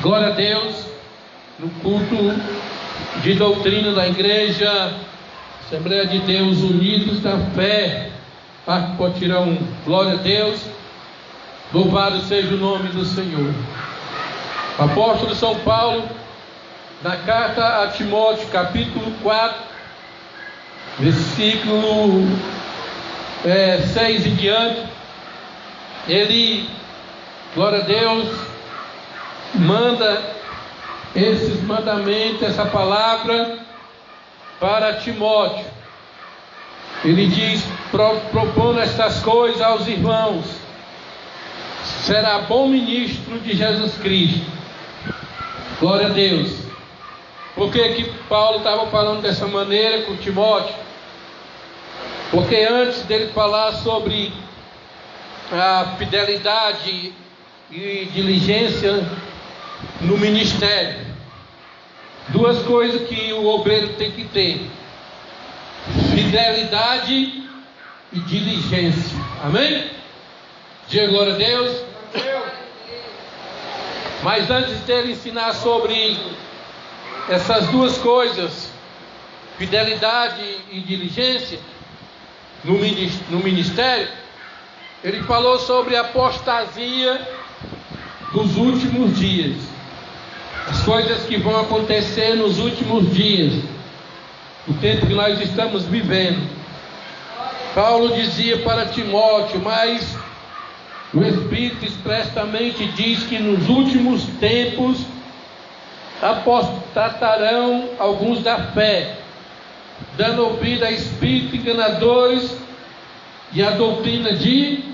Glória a Deus. No culto de doutrina da igreja Assembleia de Deus Unidos na Fé, Parque Potirão. Glória a Deus. Louvado seja o nome do Senhor. O apóstolo São Paulo, na carta a Timóteo, capítulo 4, versículo 6 em diante, ele, glória a Deus, manda esses mandamentos, essa palavra para Timóteo. Ele diz, propondo estas coisas aos irmãos, será bom ministro de Jesus Cristo. Glória a Deus. Por que Paulo estava falando dessa maneira com Timóteo? Porque antes dele falar sobre a fidelidade e diligência no ministério, duas coisas que o obreiro tem que ter: fidelidade e diligência. Amém? Diga glória a Deus. Mas antes dele ensinar sobre essas duas coisas, fidelidade e diligência no ministério, ele falou sobre a apostasia dos últimos dias, as coisas que vão acontecer nos últimos dias, o tempo que nós estamos vivendo. Paulo dizia para Timóteo, mas o Espírito expressamente diz que nos últimos tempos apostatarão alguns da fé, dando ouvido a espíritos enganadores e a doutrina de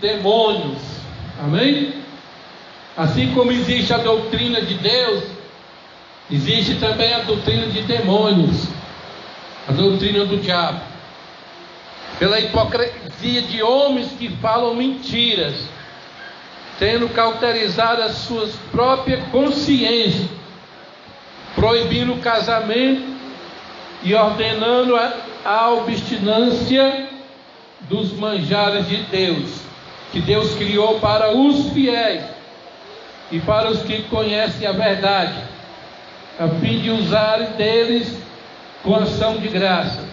demônios. Amém? Assim como existe a doutrina de Deus, existe também a doutrina de demônios, a doutrina do diabo. Pela hipocrisia de homens que falam mentiras, tendo cauterizado as suas próprias consciências, proibindo o casamento e ordenando a obstinância dos manjares de Deus, que Deus criou para os fiéis e para os que conhecem a verdade, a fim de usarem deles com ação de graça.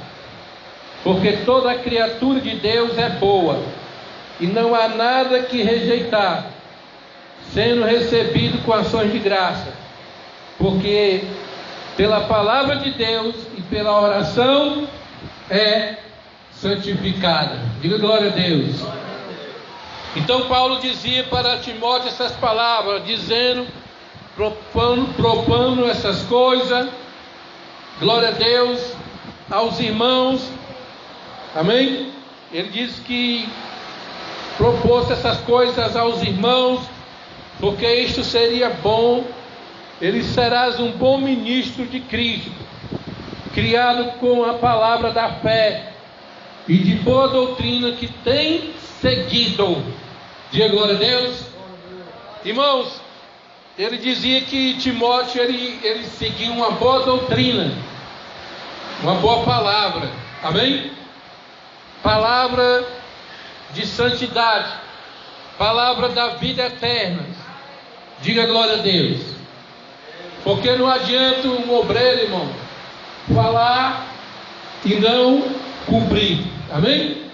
Porque toda criatura de Deus é boa, e não há nada que rejeitar, sendo recebido com ações de graça, porque pela palavra de Deus e pela oração é santificada. Diga glória a Deus. Então Paulo dizia para Timóteo essas palavras, dizendo, propondo essas coisas, glória a Deus, aos irmãos. Amém? Ele diz que propôs essas coisas aos irmãos, porque isto seria bom. Ele serás um bom ministro de Cristo, criado com a palavra da fé e de boa doutrina que tem seguido. Diga glória a Deus. Irmãos, ele dizia que Timóteo ele seguia uma boa doutrina, uma boa palavra. Amém? Palavra de santidade, palavra da vida eterna. Diga glória a Deus. Porque não adianta um obreiro, irmão, falar e não cumprir. Amém?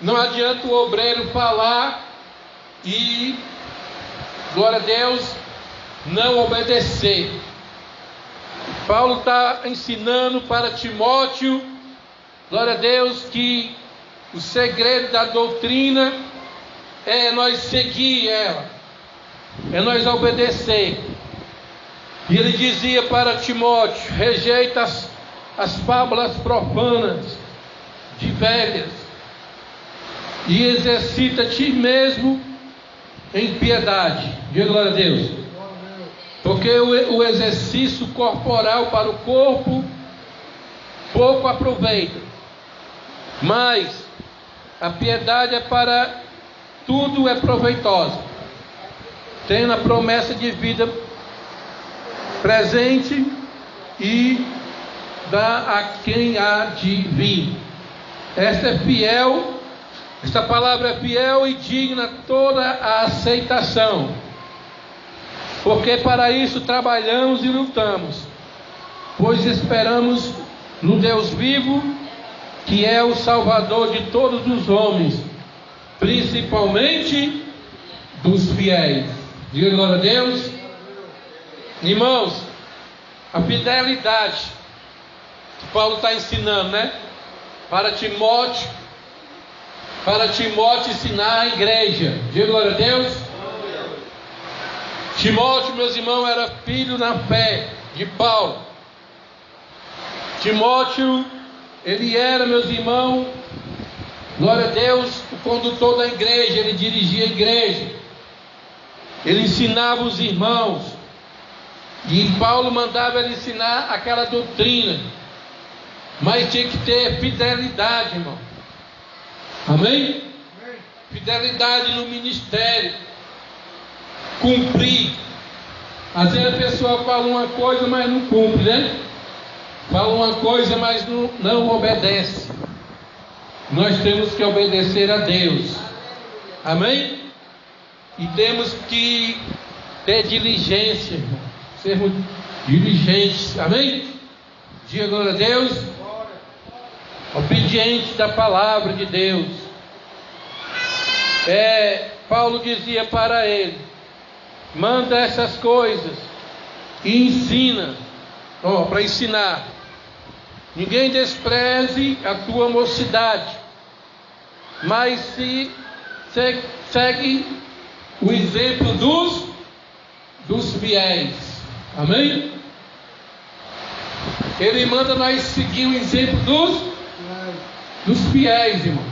Não adianta o obreiro falar e, glória a Deus, não obedecer. Paulo está ensinando para Timóteo, glória a Deus, que o segredo da doutrina é nós seguir ela, é nós obedecer. E ele dizia para Timóteo: rejeita as fábulas profanas de velhas e exercita ti mesmo em piedade. Diga glória a Deus. Porque o exercício corporal para o corpo pouco aproveita, mas a piedade é para tudo, é proveitosa, tendo a promessa de vida presente e dá a quem há de vir. Esta é fiel, esta palavra é fiel e digna toda a aceitação. Porque para isso trabalhamos e lutamos, pois esperamos no Deus vivo, que é o Salvador de todos os homens, principalmente dos fiéis. Diga glória a Deus. Irmãos, a fidelidade que Paulo está ensinando, né? Para Timóteo ensinar a igreja. Diga glória a Deus. Timóteo, meus irmãos, era filho na fé de Paulo. Timóteo, ele era, meus irmãos, glória a Deus, o condutor da igreja. Ele dirigia a igreja, ele ensinava os irmãos, e Paulo mandava ele ensinar aquela doutrina, mas tinha que ter fidelidade, irmão. Amém? Fidelidade no ministério, cumprir. Às vezes a pessoa fala uma coisa, mas não cumpre, né? Fala uma coisa, mas não obedece. Nós temos que obedecer a Deus. Amém? E temos que ter diligência, irmão. Sermos diligentes. Amém? Diga glória a Deus. Obediente da palavra de Deus. Paulo dizia para ele: manda essas coisas e ensina. Para ensinar. Ninguém despreze a tua mocidade, mas se segue o exemplo dos fiéis. Amém? Ele manda nós seguir o exemplo dos fiéis, irmão.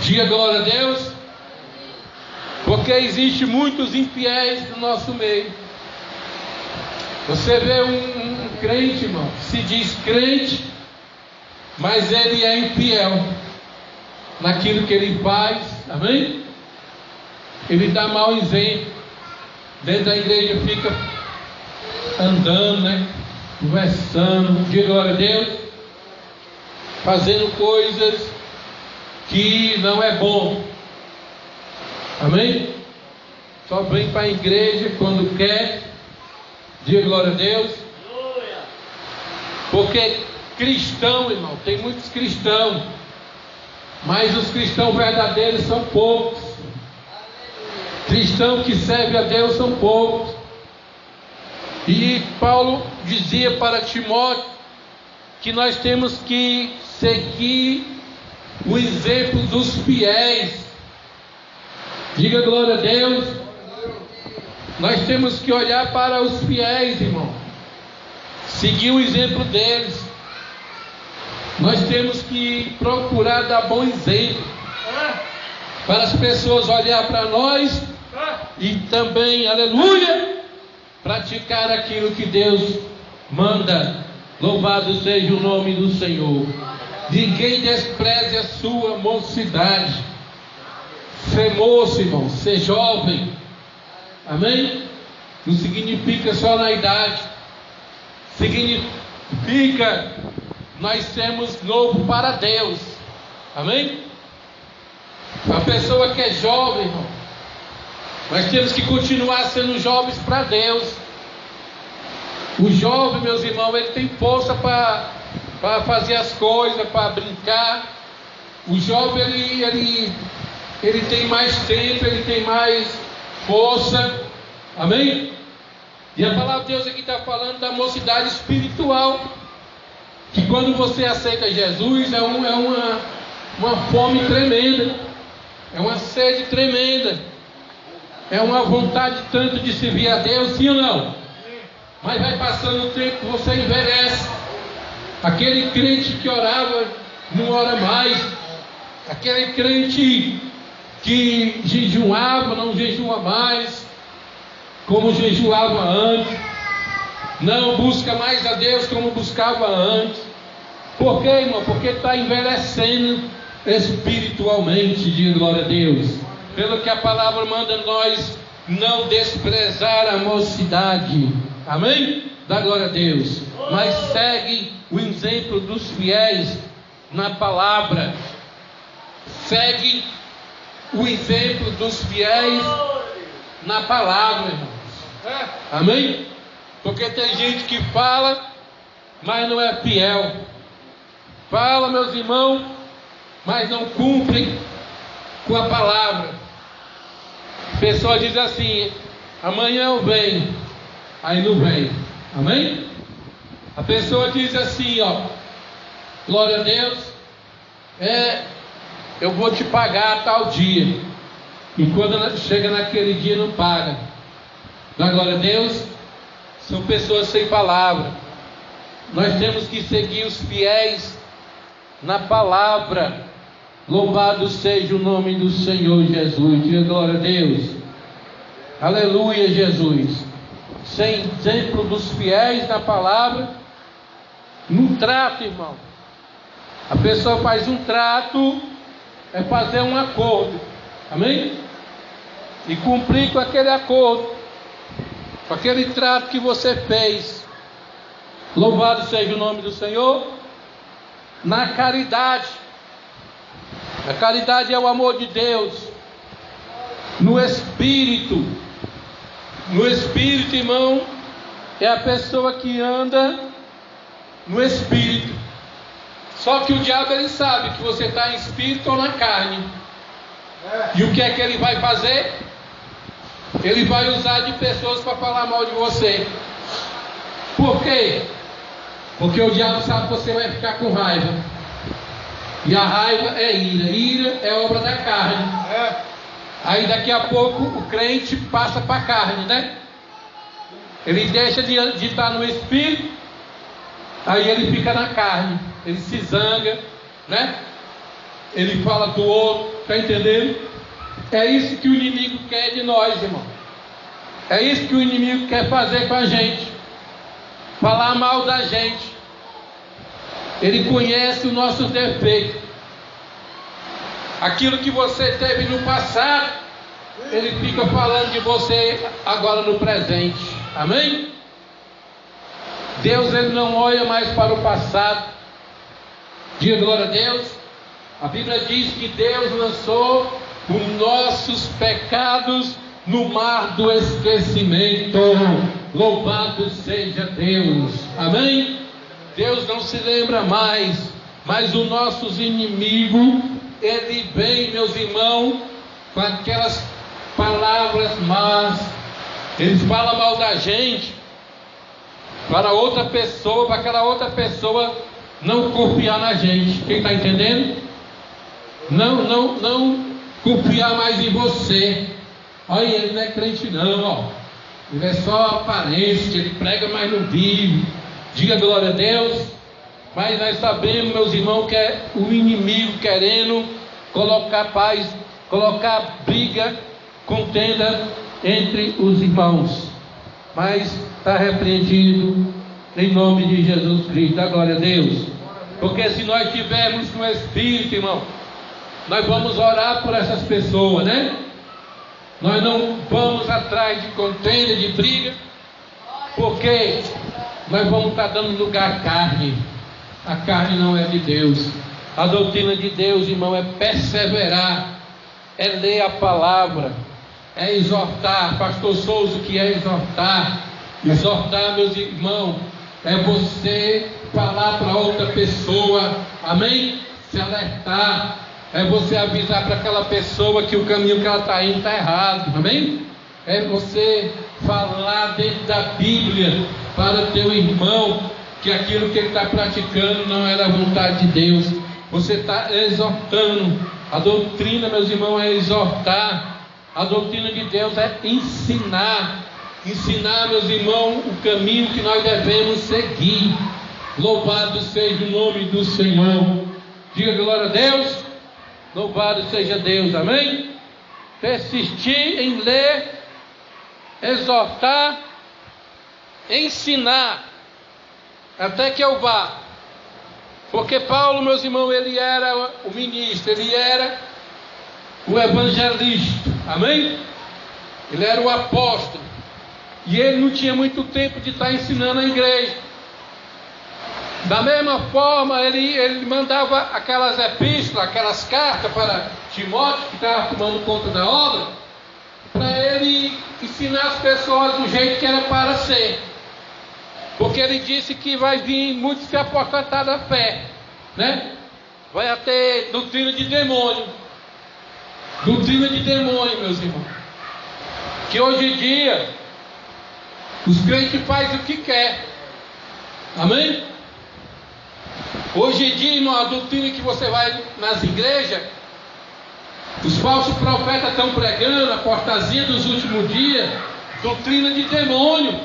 Diga glória a Deus. Porque existe muitos infiéis no nosso meio. Você vê um crente, irmão, que se diz crente, mas ele é infiel naquilo que ele faz. Amém? Ele dá mau exemplo. Dentro da igreja fica andando, né? Conversando, diga glória a Deus, fazendo coisas que não é bom. Amém? Só vem para a igreja quando quer. Diga glória a Deus. Porque cristão, irmão, tem muitos cristãos, mas os cristãos verdadeiros são poucos. Cristãos que servem a Deus são poucos. E Paulo dizia para Timóteo que nós temos que seguir o exemplo dos fiéis. Diga glória a Deus. Nós temos que olhar para os fiéis, irmão, seguir o exemplo deles. Nós temos que procurar dar bom exemplo para as pessoas olhar para nós e também, aleluia, praticar aquilo que Deus manda. Louvado seja o nome do Senhor. Ninguém despreze a sua mocidade. Ser moço, irmão, ser jovem. Amém? Não significa só na idade. Significa nós sermos novo para Deus. Amém? A pessoa que é jovem, irmão, nós temos que continuar sendo jovens para Deus. O jovem, meus irmãos, ele tem força para fazer as coisas, para brincar. O jovem, ele tem mais tempo, ele tem mais força. Amém? E a palavra de Deus aqui está falando da mocidade espiritual, que quando você aceita Jesus é uma fome tremenda, é uma sede tremenda, é uma vontade tanto de servir a Deus, sim ou não? Mas vai passando o tempo, você envelhece. Aquele crente que orava não ora mais. Aquele crente que jejuava não jejua mais como jejuava antes. Não busca mais a Deus como buscava antes. Por quê, irmão? Porque está envelhecendo espiritualmente. Diga glória a Deus. Pelo que a palavra manda nós não desprezar a mocidade. Amém? Dá glória a Deus. Mas segue o exemplo dos fiéis na palavra. Segue o exemplo dos fiéis na palavra, irmãos. Amém? Porque tem gente que fala, mas não é fiel. Fala, meus irmãos, mas não cumpre com a palavra. A pessoa diz assim: amanhã eu venho, aí não vem. Amém? A pessoa diz assim, ó: glória a Deus, eu vou te pagar tal dia. E quando chega naquele dia não paga. Dá glória a Deus. São pessoas sem palavra. Nós temos que seguir os fiéis na palavra. Louvado seja o nome do Senhor Jesus. Diga glória a Deus. Aleluia, Jesus. Sem exemplo dos fiéis na palavra, no trato, irmão. A pessoa faz um trato, é fazer um acordo. Amém? E cumprir com aquele acordo, com aquele trato que você fez. Louvado seja o nome do Senhor. Na caridade. A caridade é o amor de Deus. No Espírito. No Espírito, irmão, é a pessoa que anda no Espírito. Só que o diabo, ele sabe que você está em espírito ou na carne. E o que é que ele vai fazer? Ele vai usar de pessoas para falar mal de você. Por quê? Porque o diabo sabe que você vai ficar com raiva. E a raiva é ira. Ira é obra da carne. Aí daqui a pouco o crente passa para a carne, né? Ele deixa de estar no Espírito. Aí ele fica na carne. Ele se zanga, né? Ele fala do outro. Está entendendo? É isso que o inimigo quer de nós, irmão. É isso que o inimigo quer fazer com a gente. Falar mal da gente. Ele conhece os nossos defeitos. Aquilo que você teve no passado, ele fica falando de você agora no presente. Amém? Deus, ele não olha mais para o passado. Diga glória a Deus. A Bíblia diz que Deus lançou os nossos pecados no mar do esquecimento. Louvado seja Deus. Amém? Deus não se lembra mais. Mas os nossos inimigos, ele vem, meus irmãos, com aquelas palavras más. Eles falam mal da gente para outra pessoa, para aquela outra pessoa não confiar na gente. Quem está entendendo? Não confiar mais em você. Olha, ele não é crente não, ó. Ele é só aparência, ele prega, mas não vive. Diga glória a Deus. Mas nós sabemos, meus irmãos, que é o inimigo querendo colocar paz, colocar briga, contenda entre os irmãos. Mas está repreendido em nome de Jesus Cristo. Dá glória a Deus. Porque se nós tivermos no Espírito, irmão, nós vamos orar por essas pessoas, né? Nós não vamos atrás de contenda, de briga, porque nós vamos estar dando lugar à carne. A carne não é de Deus. A doutrina de Deus, irmão, é perseverar, é ler a palavra, é exortar. Pastor Souza, o que é exortar? Exortar, meus irmãos, é você falar para outra pessoa, amém? Se alertar. É você avisar para aquela pessoa que o caminho que ela está indo está errado, amém? É você falar dentro da Bíblia para o teu irmão que aquilo que ele está praticando não era a vontade de Deus. Você está exortando. A doutrina, meus irmãos, é exortar. A doutrina de Deus é ensinar. Ensinar, meus irmãos, o caminho que nós devemos seguir. Louvado seja o nome do Senhor. Diga glória a Deus. Louvado seja Deus, amém? Persistir em ler, exortar, ensinar, até que eu vá. Porque Paulo, meus irmãos, ele era o ministro, ele era o evangelista, amém? Ele era o apóstolo, e ele não tinha muito tempo de estar ensinando a igreja. Da mesma forma, ele mandava aquelas epístolas, aquelas cartas para Timóteo, que estava tomando conta da obra, para ele ensinar as pessoas do jeito que era para ser. Porque ele disse que vai vir muitos se apostatar da fé, né? Vai ter doutrina de demônio. Doutrina de demônio, meus irmãos. Que hoje em dia os crentes fazem o que quer. Amém? Hoje em dia, irmão, a doutrina que você vai nas igrejas, os falsos profetas estão pregando, a apostasia dos últimos dias, doutrina de demônio,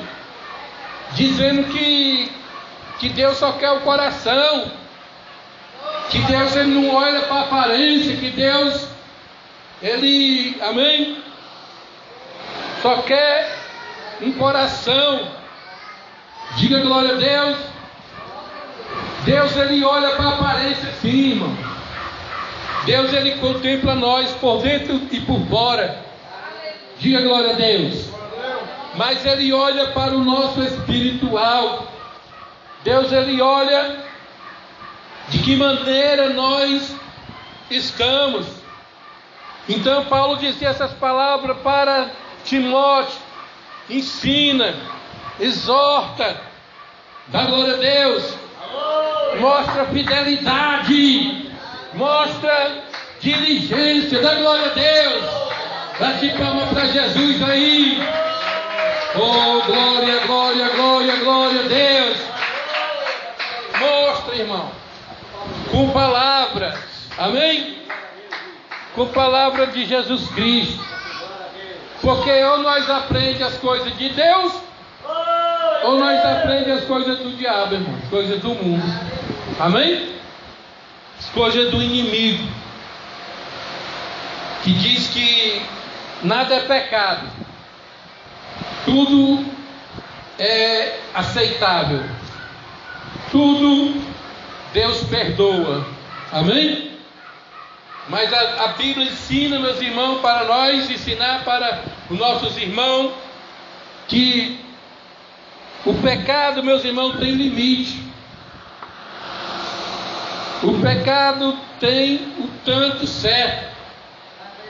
dizendo que Deus só quer o coração, que Deus ele não olha para a aparência, que Deus, ele, amém, só quer um coração. Diga glória a Deus. Deus ele olha para a aparência sim, irmão. Deus ele contempla nós por dentro e por fora. Diga glória a Deus. Mas ele olha para o nosso espiritual. Deus ele olha de que maneira nós estamos. Então Paulo dizia essas palavras para Timóteo: ensina, exorta, dá glória a Deus, mostra fidelidade, mostra diligência, dá glória a Deus. Bate palma para Jesus aí. Oh, glória, glória, glória, glória a Deus. Mostra, irmão, com palavras, amém? Com palavra de Jesus Cristo. Porque ou nós aprendemos as coisas de Deus, ou nós aprendemos as coisas do diabo, irmão, as coisas do mundo. Amém? As coisas do inimigo, que diz que nada é pecado, tudo é aceitável, tudo Deus perdoa. Amém? Mas a Bíblia ensina, meus irmãos, para nós, ensinar para os nossos irmãos, que o pecado, meus irmãos, tem limite. O pecado tem o tanto certo.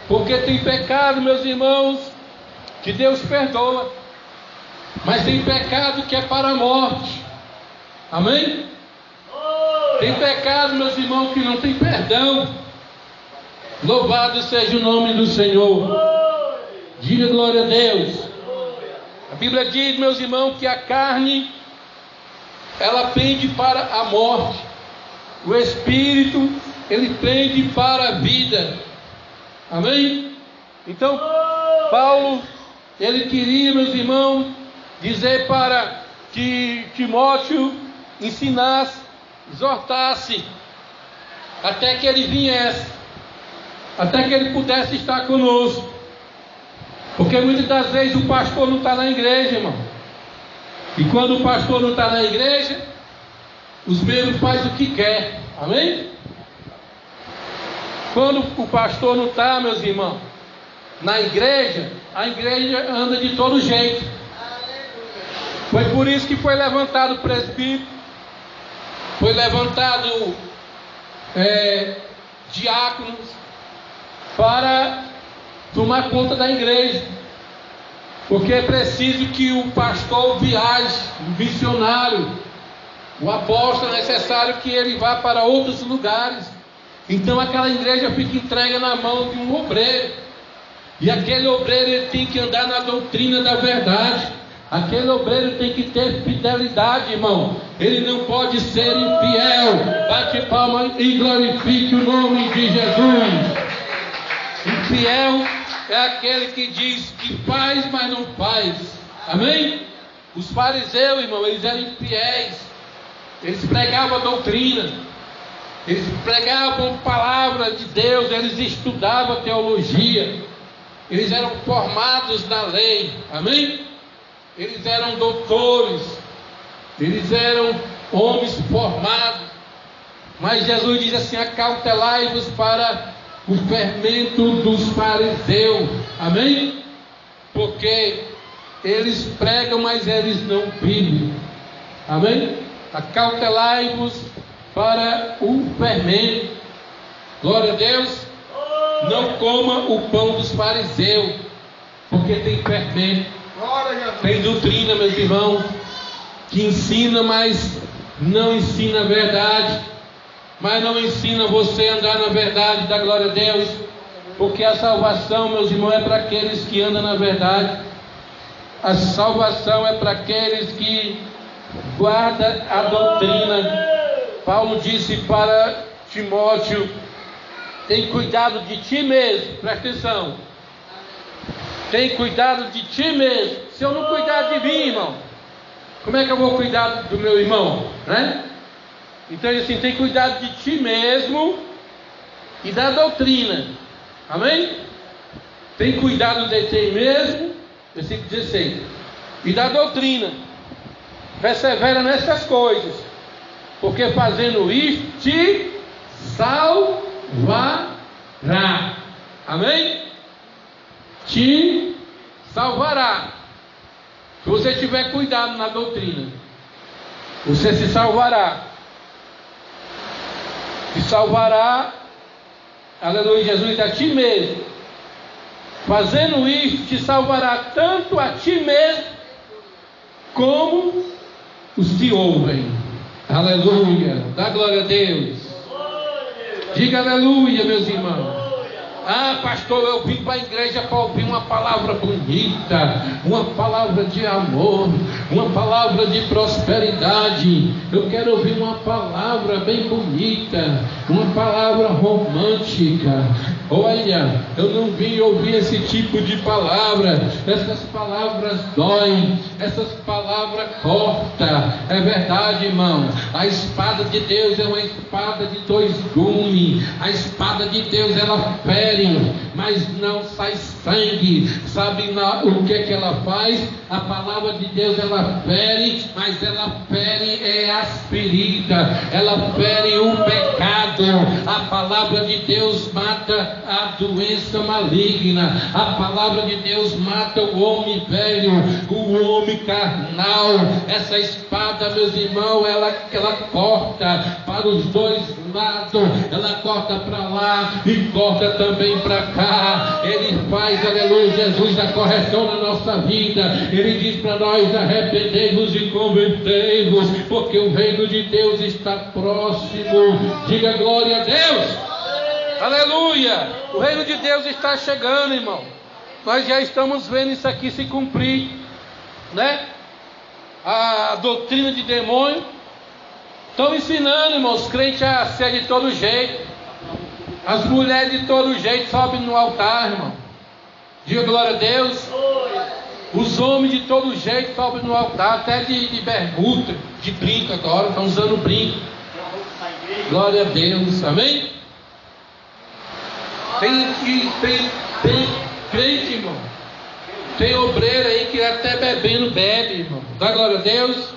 Porque tem pecado, meus irmãos, que Deus perdoa. Mas tem pecado que é para a morte. Amém? Tem pecado, meus irmãos, que não tem perdão. Louvado seja o nome do Senhor. Diga glória a Deus. A Bíblia diz, meus irmãos, que a carne ela pende para a morte. O Espírito ele pende para a vida. Amém? Então Paulo ele queria, meus irmãos, dizer para que Timóteo ensinasse, exortasse, até que ele viesse, até que ele pudesse estar conosco. Porque muitas das vezes o pastor não está na igreja, irmão. E quando o pastor não está na igreja, os membros fazem o que quer. Amém? Quando o pastor não está, meus irmãos, na igreja, a igreja anda de todo jeito. Foi por isso que foi levantado o presbítero, foi levantado diáconos para tomar conta da igreja. Porque é preciso que o pastor viaje, o missionário, o apóstolo, é necessário que ele vá para outros lugares. Então aquela igreja fica entregue na mão de um obreiro. E aquele obreiro ele tem que andar na doutrina da verdade. Aquele obreiro tem que ter fidelidade, irmão. Ele não pode ser infiel. Bate palma e glorifique o nome de Jesus. Infiel é aquele que diz que faz, mas não faz. Amém? Os fariseus, irmão, eles eram infiéis. Eles pregavam a doutrina. Eles pregavam a palavra de Deus. Eles estudavam a teologia. Eles eram formados na lei. Amém? Eles eram doutores. Eles eram homens formados. Mas Jesus diz assim: acautelai-vos para o fermento dos fariseus. Amém? Porque eles pregam, mas eles não vivem. Amém? Acautelai-vos para o fermento. Glória a Deus. Não coma o pão dos fariseus, Porque tem fermento, tem doutrina, meus irmãos, que ensina, mas não ensina a verdade, mas não ensina você a andar na verdade, da glória a Deus. Porque a salvação, meus irmãos, é para aqueles que andam na verdade. A salvação é para aqueles que guardam a doutrina. Paulo disse para Timóteo: tem cuidado de ti mesmo, presta atenção. Tem cuidado de ti mesmo. Se eu não cuidar de mim, irmão, como é que eu vou cuidar do meu irmão, né? Então ele assim, tem cuidado de ti mesmo e da doutrina. Amém? Tem cuidado de ti mesmo, versículo 16, e da doutrina. Persevera nessas coisas, porque fazendo isso te salvará. Amém? Te salvará. Se você tiver cuidado na doutrina, você se salvará. Se salvará, aleluia, Jesus, a ti mesmo. Fazendo isso, te salvará tanto a ti mesmo, como os que ouvem. Aleluia, dá glória a Deus. Diga aleluia, meus irmãos. Ah, pastor, eu vim para a igreja para ouvir uma palavra bonita, uma palavra de amor, uma palavra de prosperidade. Eu quero ouvir uma palavra bem bonita, uma palavra romântica. Olha, eu não vim ouvir esse tipo de palavra. Essas palavras doem, essas palavras cortam. É verdade, irmão. A espada de Deus é uma espada de dois gumes. A espada de Deus, ela fere, mas não sai sangue. Sabe o que ela faz? A palavra de Deus, ela fere, mas ela fere as feridas, ela fere o pecado. A palavra de Deus mata a doença maligna. A palavra de Deus mata o homem velho, o homem carnal. Essa espada, meus irmãos, ela corta para os dois lados. Ela corta para lá e corta também para cá. Ele faz, aleluia, Jesus, a correção na nossa vida. Ele diz para nós: arrependei-vos e convertei-vos, porque o reino de Deus está próximo. Diga glória a Deus. Aleluia. O reino de Deus está chegando, irmão. Nós já estamos vendo isso aqui se cumprir, né? A doutrina de demônio estão ensinando, irmão, os crentes a ser de todo jeito. As mulheres de todo jeito sobem no altar, irmão. Diga glória a Deus. Os homens de todo jeito sobem no altar, até de bermuda, de brinco agora, estão usando brinco. Glória a Deus, amém? Tem crente, irmão. Tem obreiro aí que até bebendo bebe, irmão. Dá glória a Deus.